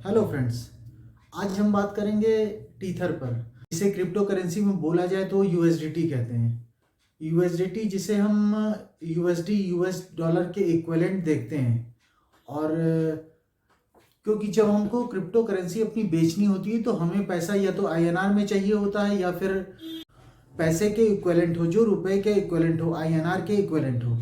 Hello friends, आज हम बात करेंगे टीथर पर। इसे क्रिप्टो करेंसी में बोला जाए तो यूएसडीटी कहते हैं। यूएसडीटी जिसे हम यूएसडी यूएस डॉलर के इक्विवेलेंट देखते हैं। और क्योंकि जब हमको क्रिप्टो करेंसी अपनी बेचनी होती है तो हमें पैसा या तो आईएनआर में चाहिए होता है या फिर पैसे के इक्विवेलेंट हो, जो रुपए के इक्विवेलेंट हो, आईएनआर के इक्विवेलेंट हो।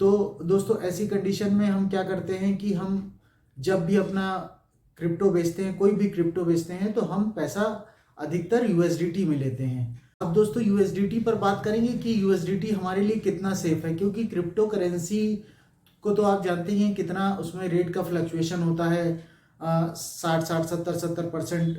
तो दोस्तों, ऐसी कंडीशन में हम क्या करते हैं कि हम जब भी अपना क्रिप्टो बेचते हैं, कोई भी क्रिप्टो बेचते हैं, तो हम पैसा अधिकतर यूएसडीटी में लेते हैं। अब दोस्तों, यूएसडीटी पर बात करेंगे कि यूएसडीटी हमारे लिए कितना सेफ है, क्योंकि क्रिप्टो करेंसी को तो आप जानते ही हैं कितना उसमें रेट का फ्लक्चुएशन होता है। 60-70%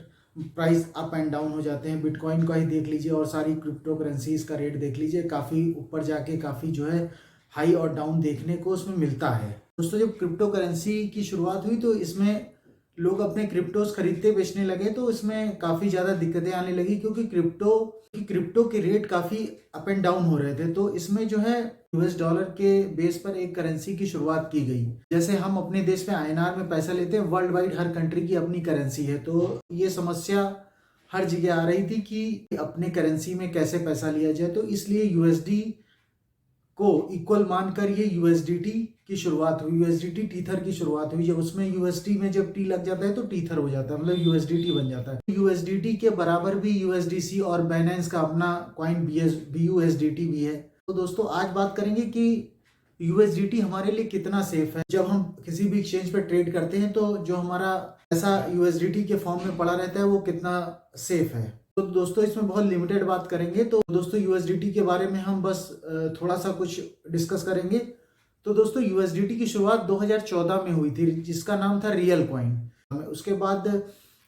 प्राइस अप एंड डाउन हो जाते हैं। बिटकॉइन का ही देख लीजिए और सारी क्रिप्टो करेंसीज का रेट देख लीजिए, काफ़ी ऊपर जाके काफ़ी जो है हाई और डाउन देखने को उसमें मिलता है। दोस्तों, जब क्रिप्टो करेंसी की शुरुआत हुई तो इसमें लोग अपने क्रिप्टोज खरीदते बेचने लगे, तो इसमें काफ़ी ज़्यादा दिक्कतें आने लगी, क्योंकि क्रिप्टो के रेट काफ़ी अप एंड डाउन हो रहे थे। तो इसमें जो है यूएस डॉलर के बेस पर एक करेंसी की शुरुआत की गई। जैसे हम अपने देश में आईएनआर में पैसा लेते हैं, वर्ल्ड वाइड हर कंट्री की अपनी करेंसी है। तो ये समस्या हर जगह आ रही थी कि अपने करेंसी में कैसे पैसा लिया जाए। तो इसलिए यूएसडी को इक्वल मानकर ये यूएसडीटी की शुरुआत हुई, यूएसडीटी टीथर की शुरुआत हुई। जब उसमें यूएसडी में जब टी लग जाता है तो टीथर हो जाता है, मतलब यूएसडीटी बन जाता है। यूएसडीटी के बराबर भी यूएसडीसी और बाइनेंस का अपना कॉइन बीयूएसडीटी भी है। तो दोस्तों, आज बात करेंगे कि यूएसडीटी हमारे लिए कितना सेफ है। जब हम किसी भी एक्सचेंज पर ट्रेड करते हैं तो जो हमारा पैसा यूएसडीटी के फॉर्म में पड़ा रहता है वो कितना सेफ है। तो दोस्तों, इसमें बहुत लिमिटेड बात करेंगे। तो दोस्तों, यूएसडीटी के बारे में हम बस थोड़ा सा कुछ डिस्कस करेंगे। तो दोस्तों, यूएसडीटी की शुरुआत 2014 में हुई थी, जिसका नाम था रियल कॉइन। उसके बाद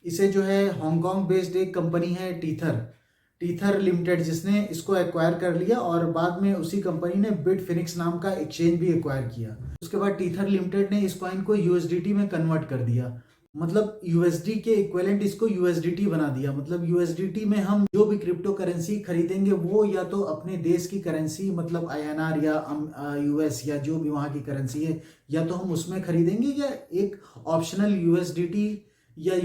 इसे जो है हांगकांग बेस्ड एक कंपनी है टीथर लिमिटेड, जिसने इसको एक्वायर कर लिया, और बाद में उसी कंपनी ने बिटफिनिक्स नाम का एक्सचेंज भी एक्वायर किया। उसके बाद टीथर लिमिटेड ने इस कॉइन को यूएसडीटी में कन्वर्ट कर दिया, मतलब यूएसडी के इक्विवेलेंट इसको यूएसडीटी बना दिया। मतलब यूएसडीटी में हम जो भी क्रिप्टो करेंसी खरीदेंगे वो या तो अपने देश की करेंसी, मतलब आईएनआर या यूएस या जो भी वहाँ की करेंसी है, या तो हम उसमें खरीदेंगे, या एक ऑप्शनल यूएसडीटी या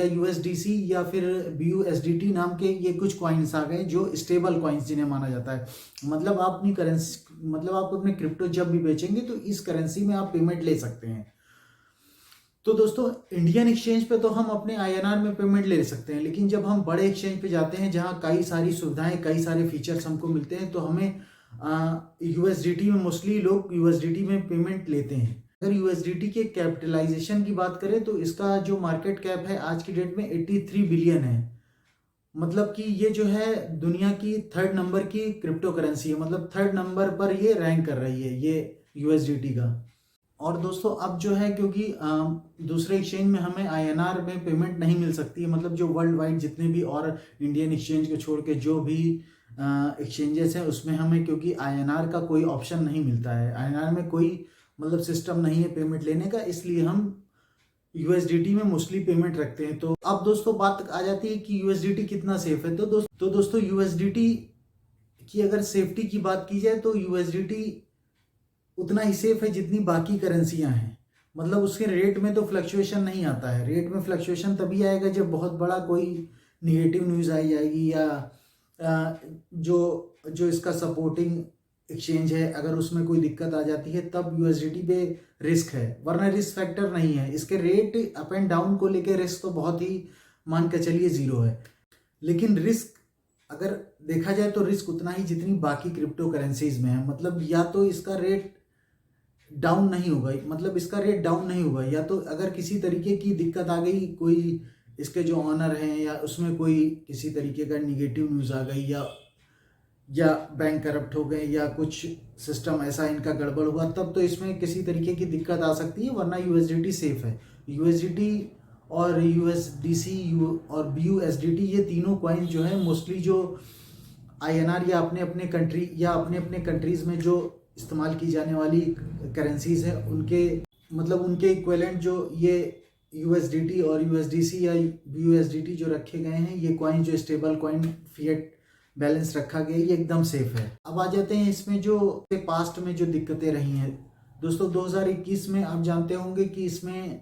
यूएसडीसी या फिर बीयूएसडीटी नाम के ये कुछ कॉइन्स आ गए जो स्टेबल कॉइन्स जिन्हें माना जाता है। मतलब आप अपनी करेंसी, मतलब आप अपने क्रिप्टो जब भी बेचेंगे तो इस करेंसी में आप पेमेंट ले सकते हैं। तो दोस्तों, इंडियन एक्सचेंज पे तो हम अपने आईएनआर में पेमेंट ले सकते हैं, लेकिन जब हम बड़े एक्सचेंज पे जाते हैं जहाँ कई सारी सुविधाएं, कई सारे फीचर्स हमको मिलते हैं, तो हमें यूएसडीटी में, मोस्टली लोग यूएसडीटी में पेमेंट लेते हैं। अगर यूएसडीटी के कैपिटलाइजेशन की बात करें तो इसका जो मार्केट कैप है आज की डेट में 83 बिलियन है। मतलब कि ये जो है दुनिया की 3rd नंबर की क्रिप्टो करेंसी है, मतलब 3rd नंबर पर ये रैंक कर रही है ये यूएसडीटी का। और दोस्तों, अब जो है क्योंकि दूसरे एक्सचेंज में हमें आईएनआर में पेमेंट नहीं मिल सकती है, मतलब जो वर्ल्ड वाइड जितने भी और इंडियन एक्सचेंज को छोड़ के जो भी एक्सचेंजेस हैं उसमें हमें क्योंकि आईएनआर का कोई ऑप्शन नहीं मिलता है, आईएनआर में कोई मतलब सिस्टम नहीं है पेमेंट लेने का, इसलिए हम यूएसडीटी में मोस्टली पेमेंट रखते हैं। तो अब दोस्तों, बात आ जाती है कि यूएसडीटी कितना सेफ है। तो दोस्तों यूएसडीटी की अगर सेफ्टी की बात की जाए तो यूएसडीटी उतना ही सेफ है जितनी बाकी करेंसियां हैं। मतलब उसके रेट में तो फ्लक्चुएशन नहीं आता है। रेट में फ्लक्चुएशन तभी आएगा जब बहुत बड़ा कोई निगेटिव न्यूज़ आई जाएगी, या जो इसका सपोर्टिंग एक्सचेंज है अगर उसमें कोई दिक्कत आ जाती है, तब यूएसडीटी पे रिस्क है, वरना रिस्क फैक्टर नहीं है। इसके रेट अप एंड डाउन को लेकर रिस्क तो बहुत ही मान के चलिए 0 है। लेकिन रिस्क अगर देखा जाए तो रिस्क उतना ही जितनी बाकी क्रिप्टो करेंसीज में है। मतलब या तो इसका रेट डाउन नहीं होगा, मतलब इसका रेट डाउन नहीं होगा, या तो अगर किसी तरीके की दिक्कत आ गई, कोई इसके जो ऑनर हैं या उसमें कोई किसी तरीके का निगेटिव न्यूज़ आ गई, या बैंक करप्ट हो गए, या कुछ सिस्टम ऐसा इनका गड़बड़ हुआ, तब तो इसमें किसी तरीके की दिक्कत आ सकती है, वरना यूएसडीटी सेफ है। यूएसडीटी और यूएसडीसी और बीयूएसडीटी ये तीनों कॉइन जो है मोस्टली जो आईएनआर या अपने अपने कंट्री या अपने अपने कंट्रीज़ में जो इस्तेमाल की जाने वाली करेंसीज है उनके इक्विवेलेंट जो ये यूएसडीटी और यूएसडीसी या बीयूएसडीटी जो रखे गए हैं, ये कॉइन जो स्टेबल कॉइन फिएट बैलेंस रखा गया, ये एकदम सेफ है। अब आ जाते हैं इसमें जो पास्ट में जो दिक्कतें रही हैं। दोस्तों, 2021 में आप जानते होंगे कि इसमें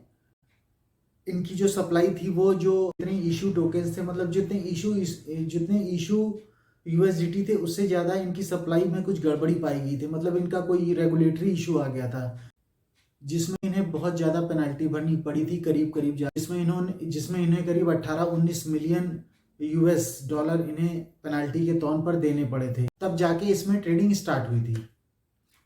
इनकी जो सप्लाई थी वो जो जितने इशू टोकन्स थे, मतलब जितने इशू यूएसडीटी थे उससे ज़्यादा इनकी सप्लाई में कुछ गड़बड़ी पाई गई थी। मतलब इनका कोई रेगुलेटरी इशू आ गया था जिसमें इन्हें बहुत ज़्यादा पेनल्टी भरनी पड़ी थी, करीब जिसमें इन्हें करीब 18-19 मिलियन यूएस डॉलर इन्हें पेनल्टी के तौर पर देने पड़े थे। तब जाके इसमें ट्रेडिंग स्टार्ट हुई थी।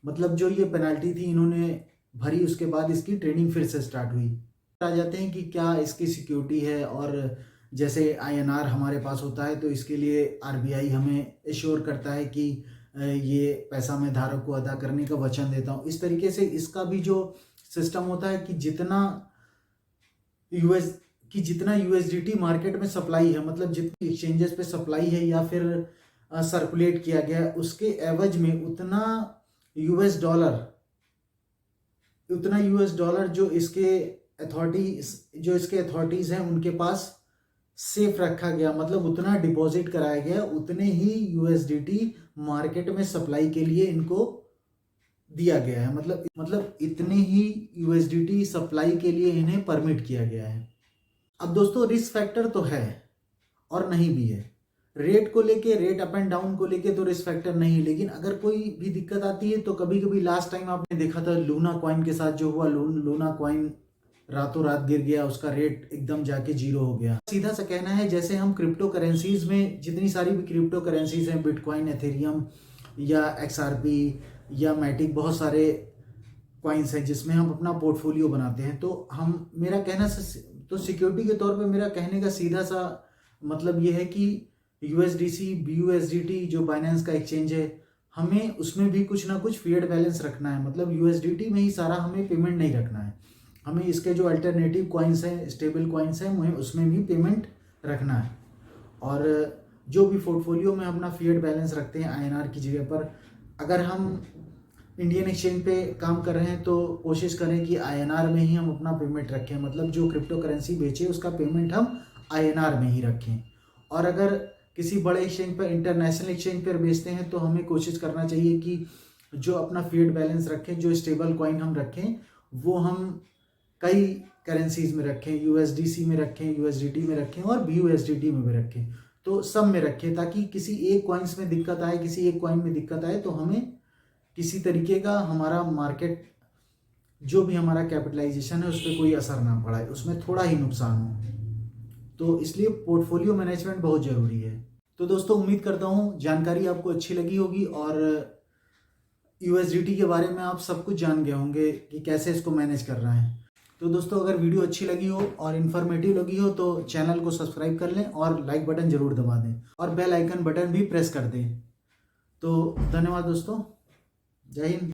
मतलब जो ये पेनल्टी थी इन्होंने भरी, उसके बाद इसकी ट्रेडिंग फिर से स्टार्ट हुई। आ जाते हैं कि क्या इसकी सिक्योरिटी है, और जैसे आईएनआर हमारे पास होता है तो इसके लिए आरबीआई हमें एश्योर करता है कि ये पैसा मैं धारक को अदा करने का वचन देता हूँ। इस तरीके से इसका भी जो सिस्टम होता है कि जितना यूएसडीटी मार्केट में सप्लाई है, मतलब जितनी एक्सचेंजेस पे सप्लाई है या फिर सर्कुलेट किया गया है, उसके एवज में उतना यूएस डॉलर जो इसके अथॉरिटीज़ हैं उनके पास सेफ रखा गया, मतलब उतना डिपॉजिट कराया गया, उतने ही यूएसडीटी मार्केट में सप्लाई के लिए इनको दिया गया है। मतलब इतने ही यूएसडीटी सप्लाई के लिए इन्हें परमिट किया गया है। अब दोस्तों रिस्क फैक्टर तो है और नहीं भी है। रेट अप एंड डाउन को लेके तो रिस्क फैक्टर नहीं, लेकिन अगर कोई भी दिक्कत आती है तो कभी कभी लास्ट टाइम आपने देखा था लूना कॉइन के साथ जो हुआ, लूना कॉइन रातों रात गिर गया, उसका रेट एकदम जाके 0 हो गया। सीधा सा कहना है, जैसे हम क्रिप्टो करेंसीज में जितनी सारी भी क्रिप्टो करेंसीज हैं, बिटकॉइन, एथेरियम या एक्सआरपी या मैटिक, बहुत सारे कॉइन्स हैं जिसमें हम अपना पोर्टफोलियो बनाते हैं। तो मेरा कहना तो सिक्योरिटी के तौर पे मेरा कहने का सीधा सा मतलब ये है कि यूएसडीसी, BUSDT जो बाइनेंस का एक्सचेंज है, हमें उसमें भी कुछ ना कुछ फिएट बैलेंस रखना है। मतलब यूएसडीटी में ही सारा हमें पेमेंट नहीं रखना है, हमें इसके जो अल्टरनेटिव कॉइन्स हैं, स्टेबल कॉइन्स हैं, हमें उसमें भी पेमेंट रखना है। और जो भी पोर्टफोलियो में अपना फिएट बैलेंस रखते हैं आईएनआर की जगह पर, अगर हम इंडियन एक्सचेंज पे काम कर रहे हैं तो कोशिश करें कि आईएनआर में ही हम अपना पेमेंट रखें। मतलब जो क्रिप्टो करेंसी बेचे उसका पेमेंट हम आईएनआर में ही रखें। और अगर किसी बड़े एक्सचेंज पर, इंटरनेशनल एक्सचेंज पर बेचते हैं तो हमें कोशिश करना चाहिए कि जो अपना फिएट बैलेंस रखें, जो स्टेबल कॉइन हम रखें, वो हम कई करेंसीज में रखें, यूएसडीसी में रखें, यूएसडीटी में रखें और BUSDT में भी रखें। तो सब में रखें ताकि किसी एक कॉइन्स में दिक्कत आए, किसी एक कॉइन में दिक्कत आए तो हमें किसी तरीके का हमारा मार्केट जो भी हमारा कैपिटलाइजेशन है उस पर कोई असर ना पड़े, उसमें थोड़ा ही नुकसान हो। तो इसलिए पोर्टफोलियो मैनेजमेंट बहुत ज़रूरी है। तो दोस्तों उम्मीद करता हूँ जानकारी आपको अच्छी लगी होगी और यूएसडीटी के बारे में आप सब कुछ जान गए होंगे कि कैसे इसको मैनेज करना है। तो दोस्तों अगर वीडियो अच्छी लगी हो और इन्फॉर्मेटिव लगी हो तो चैनल को सब्सक्राइब कर लें और लाइक बटन ज़रूर दबा दें और बेल आइकन बटन भी प्रेस कर दें। तो धन्यवाद दोस्तों, जय हिंद।